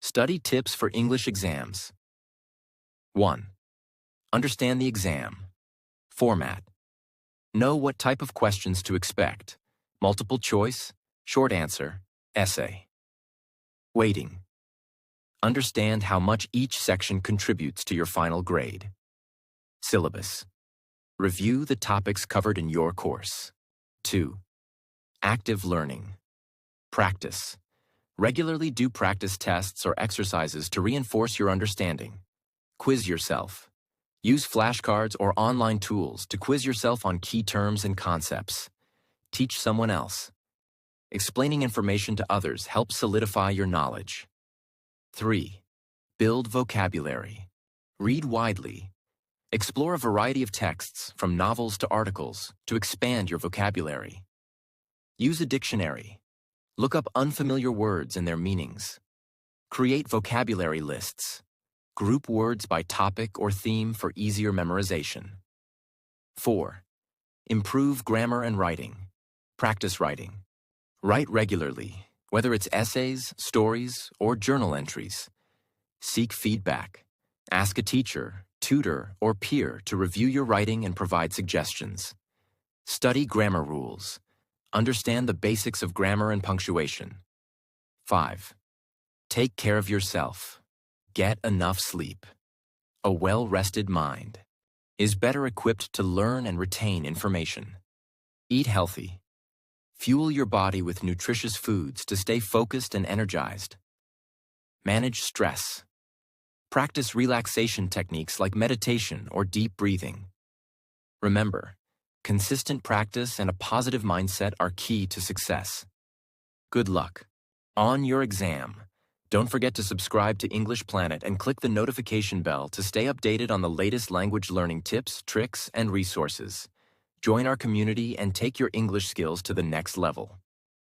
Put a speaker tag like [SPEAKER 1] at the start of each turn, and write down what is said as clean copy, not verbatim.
[SPEAKER 1] Study tips for English exams. 1. Understand the exam. Format. Know what type of questions to expect. Multiple choice, short answer, essay. Weighting. Understand how much each section contributes to your final grade. Syllabus. Review the topics covered in your course. 2. Active learning. Practice. Regularly do practice tests or exercises to reinforce your understanding. Quiz yourself. Use flashcards or online tools to quiz yourself on key terms and concepts. Teach someone else. Explaining information to others helps solidify your knowledge. 3. Build vocabulary. Read widely. Explore a variety of texts, from novels to articles, to expand your vocabulary. Use a dictionary. Look up unfamiliar words and their meanings. Create vocabulary lists. Group words by topic or theme for easier memorization. 4. Improve grammar and writing. Practice writing. Write regularly, whether it's essays, stories, or journal entries. Seek feedback. Ask a teacher, tutor, or peer to review your writing and provide suggestions. Study grammar rules. Understand the basics of grammar and punctuation. 5. Take care of yourself. Get enough sleep. A well-rested mind is better equipped to learn and retain information. Eat healthy. Fuel your body with nutritious foods to stay focused and energized. Manage stress. Practice relaxation techniques like meditation or deep breathing. Remember, consistent practice and a positive mindset are key to success. Good luck on your exam. Don't forget to subscribe to English Planet and click the notification bell to stay updated on the latest language learning tips, tricks, and resources. Join our community and take your English skills to the next level.